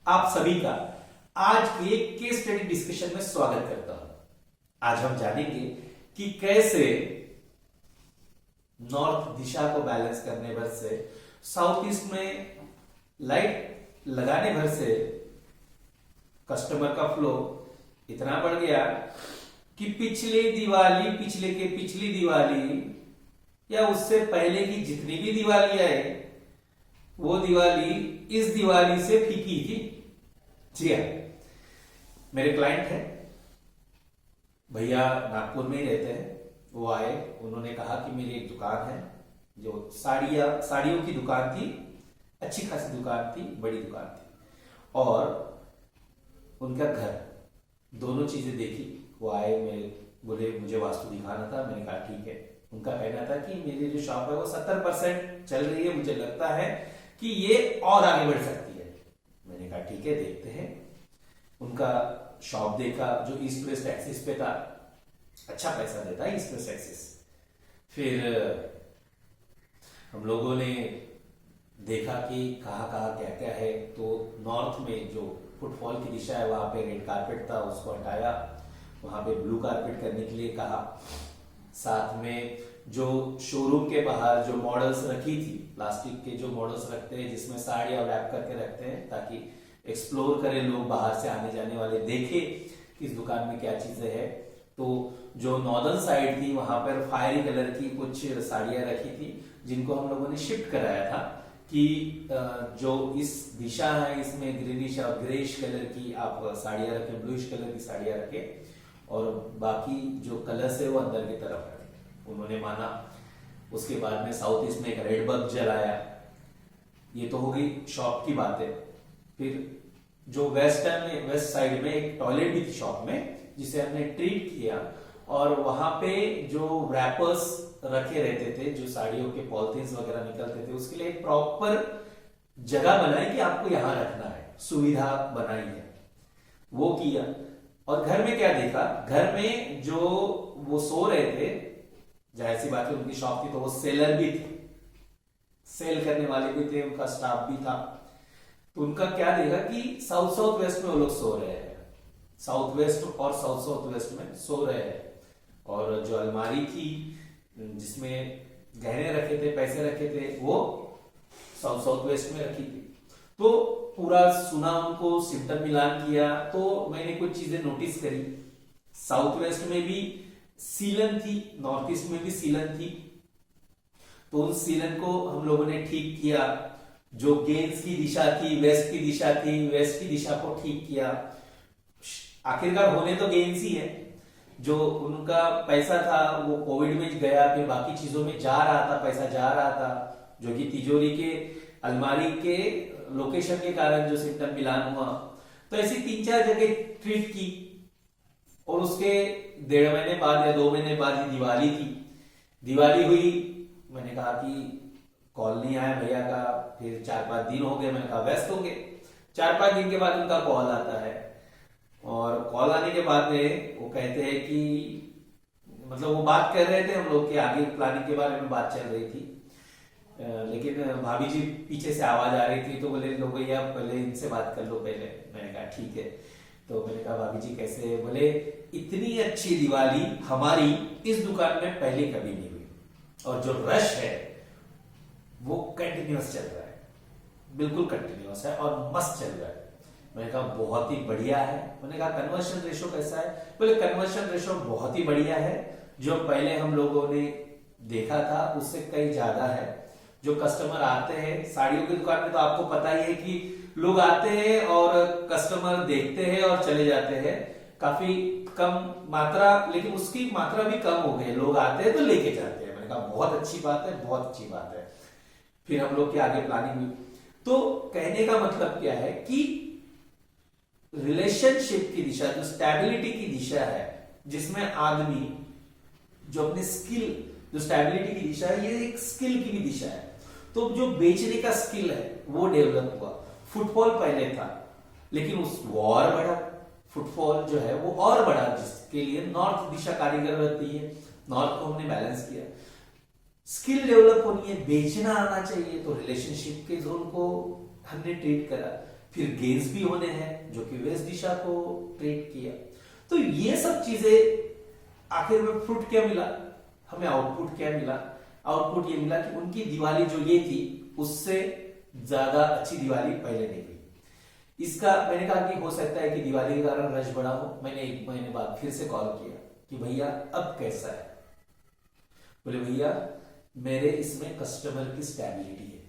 आप सभी का आज के केस स्टडी डिस्कशन में स्वागत करता हूं। आज हम जानेंगे कि कैसे नॉर्थ दिशा को बैलेंस करने भर से साउथ ईस्ट में लाइट लगाने भर से कस्टमर का फ्लो इतना बढ़ गया कि पिछले के पिछली दिवाली या उससे पहले की जितनी भी दिवाली आए वो दिवाली इस दिवाली से फीकी थी। जी हाँ, मेरे क्लाइंट है भैया, नागपुर में ही रहते हैं। वो आए, उन्होंने कहा कि मेरी एक दुकान है जो साड़ियों की दुकान थी, अच्छी खासी दुकान थी, बड़ी दुकान थी, और उनका घर, दोनों चीजें देखी। वो आए, मेरे बोले मुझे वास्तु दिखाना था। मैंने कहा ठीक है। उनका कहना था कि मेरी जो शॉप है वो 70% चल रही है, मुझे लगता है कि ये और आगे बढ़ सकती है। मैंने कहा ठीक है, देखते हैं। उनका शॉप देखा जो ईस्ट वेस्ट एक्सिस पे था, अच्छा पैसा देता है ईस्ट वेस्ट एक्सिस। फिर हम लोगों ने देखा कि कहाँ कहाँ क्या क्या है। तो नॉर्थ में जो फुटफॉल की दिशा है वहां पे रेड कारपेट था, उसको हटाया, वहां पे ब्लू कारपेट करने के लिए कहा। साथ में जो शोरूम के बाहर जो मॉडल्स रखी थी, प्लास्टिक के जो मॉडल्स रखते हैं जिसमें साड़ियां रैप करके रखते हैं ताकि एक्सप्लोर करें लोग, बाहर से आने जाने वाले देखे इस दुकान में क्या चीजें है। तो जो नॉर्दर्न साइड थी वहां पर फायरी कलर की कुछ साड़ियां रखी थी जिनको हम लोगों ने शिफ्ट कराया था कि जो इस दिशा है इसमें ग्रीनिश और ग्रेश कलर की आप साड़ियां रखें, ब्लूइश कलर की साड़ियां रखें, और बाकी जो कलर्स है वो अंदर की तरफ रखें। उन्होंने माना। उसके बाद में साउथ ईस्ट में एक रेड बल्ब जलाया। ये तो हो गई शॉप की बातें। फिर जो वेस्ट साइड में एक टॉयलेट भी थी शॉप में, जिसे हमने ट्रीट किया, और वहां पे जो रैपर्स रखे रहते थे, जो साड़ियों के पॉलिथीन्स वगैरह निकलते थे, उसके लिए एक प्रॉपर जगह बनाई कि आपको यहां रखना है, सुविधा बनाई है, वो किया। और घर में क्या देखा, घर में जो वो सो रहे थे, जाहिर सी बात है उनकी शॉप थी तो वो सेलर भी थे, सेल करने वाले भी थे, उनका स्टाफ भी था। तो उनका क्या देखा कि साउथ वेस्ट में वो लोग सो रहे हैं, साउथ वेस्ट और साउथ वेस्ट में सो रहे हैं। और जो अलमारी थी जिसमें गहने रखे थे, पैसे रखे थे, वो साउथ वेस्ट में रखी थी। तो पूरा सुना, उनको सिम्टम मिलान किया। तो मैंने कुछ चीजें नोटिस करी। साउथ वेस्ट में भी सीलन थी, नॉर्थ ईस्ट में भी सीलन थी। तो उन सीलन को हम लोगों ने ठीक किया। जो गेंस की दिशा थी वेस्ट की दिशा थी, वेस्ट की दिशा को ठीक किया। आखिरकार होने तो गेंस ही है। जो उनका पैसा था वो कोविड में गया, फिर बाकी चीजों में जा रहा था, पैसा जा रहा था, जो कि तिजोरी के अलमारी के लोकेशन के कारण जो सिम्टम मिलान हुआ। तो ऐसी 3-4 जगह ट्रीट की, और उसके 1.5 महीने बाद या 2 महीने बाद ही दिवाली थी। दिवाली हुई, मैंने कहा कि कॉल नहीं आया भैया का। फिर 4-5 दिन हो गए, मैंने कहा व्यस्त होंगे। 4-5 दिन के बाद उनका कॉल आता है, और कॉल आने के बाद में वो कहते हैं कि मतलब वो बात कर रहे थे हम लोग के आगे प्लानिंग के बारे में बात चल रही थी, लेकिन भाभी जी पीछे से आवाज आ रही थी। तो बोले लो भैया पहले इनसे बात कर लो पहले। मैंने कहा ठीक है। तो मैंने कहा भाभी जी कैसे? बोले इतनी अच्छी दिवाली हमारी इस दुकान में पहले कभी नहीं हुई, और जो रश है वो कंटिन्यूअस चल रहा है, बिल्कुल कंटिन्यूअस है और मस्त चल रहा है। मैंने कहा बहुत ही बढ़िया है। मैंने कहा कन्वर्शन रेशो कैसा है? बोले कन्वर्शन रेशो बहुत ही बढ़िया है, जो पहले हम लोगों ने देखा था उससे कहीं ज्यादा है। जो कस्टमर आते हैं साड़ियों की दुकान में, तो आपको पता ही है कि लोग आते हैं और कस्टमर देखते हैं और चले जाते हैं, काफी कम मात्रा, लेकिन उसकी मात्रा भी कम हो गई। लोग आते हैं तो लेके जाते हैं। मैंने कहा बहुत अच्छी बात है, बहुत अच्छी बात है। फिर हम लोग के आगे प्लानिंग हुई। तो कहने का मतलब क्या है कि रिलेशनशिप की दिशा, जो स्टेबिलिटी की दिशा है, जिसमें आदमी जो अपने स्किल, जो स्टेबिलिटी की दिशा है, ये एक स्किल की भी दिशा है। तो जो बेचने का स्किल है वो डेवलप हुआ। फुटफॉल पहले था, लेकिन वो और बढ़ा। फुटफॉल जो है वो और बढ़ा, जिसके लिए नॉर्थ दिशा कारीगर रहती है। नॉर्थ को हमने बैलेंस किया। स्किल डेवलप होनी है, बेचना आना चाहिए, तो रिलेशनशिप के जोन को हमने ट्रीट करा। फिर गेन्स भी होने हैं जो कि वेस्ट दिशा को ट्रीट किया। तो ये सब चीजें आखिर में फ्रूट क्या मिला, हमें आउटपुट क्या मिला? आउटपुट ये मिला कि उनकी दिवाली जो ये थी उससे ज्यादा अच्छी दिवाली पहले नहीं हुई। इसका मैंने कहा कि हो सकता है कि दिवाली के कारण रश बढ़ा हो। मैंने 1 महीने बाद फिर से कॉल किया कि भैया अब कैसा है? बोले भैया मेरे इसमें कस्टमर की स्टेबिलिटी है।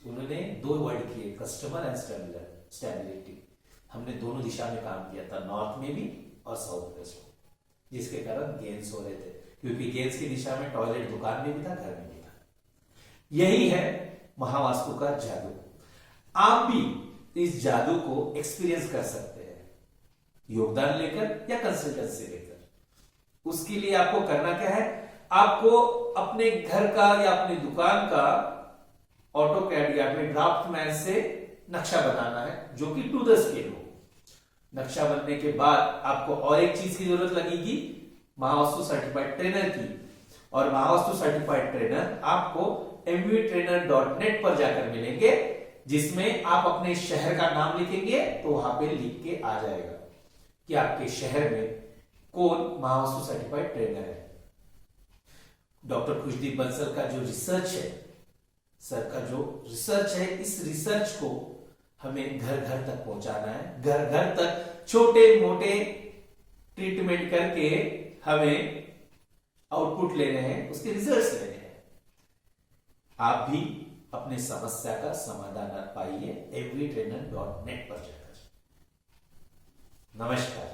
उन्होंने 2 वर्ड किए, कस्टमर एंड स्टेबिलिटी। हमने दोनों दिशा में काम किया था, नॉर्थ में भी और साउथ वेस्ट में, जिसके कारण गेन्स हो रहे थे, क्योंकि गेन्स की दिशा में टॉयलेट दुकान में भी था, घर में भी था। यही है महावास्तु का जादू। आप भी इस जादू को एक्सपीरियंस कर सकते हैं, योगदान लेकर या कंसल्टेंसी लेकर। उसके लिए आपको करना क्या है? आपको अपने घर का या अपनी दुकान का ऑटोकैड या फिर ड्राफ्टमैन से नक्शा बनाना है, जो कि टू द स्केल हो। नक्शा बनने के बाद आपको और एक चीज की जरूरत लगेगी, महावास्तु सर्टिफाइड ट्रेनर की। और महावास्तु सर्टिफाइड ट्रेनर आपको mvtrainer.net पर जाकर मिलेंगे, जिसमें आप अपने शहर का नाम लिखेंगे तो वहां पे लिख के आ जाएगा कि आपके शहर में कौन महावास्तु सर्टिफाइड ट्रेनर है। डॉक्टर खुशदीप बंसल का जो रिसर्च है, सर का जो रिसर्च है, इस रिसर्च को हमें घर घर तक पहुंचाना है। घर घर तक छोटे मोटे ट्रीटमेंट करके हमें आउटपुट लेने हैं, उसके रिजल्ट्स लेने हैं। आप भी अपने समस्या का समाधान पाइए mvtrainer.net पर जाकर। नमस्कार।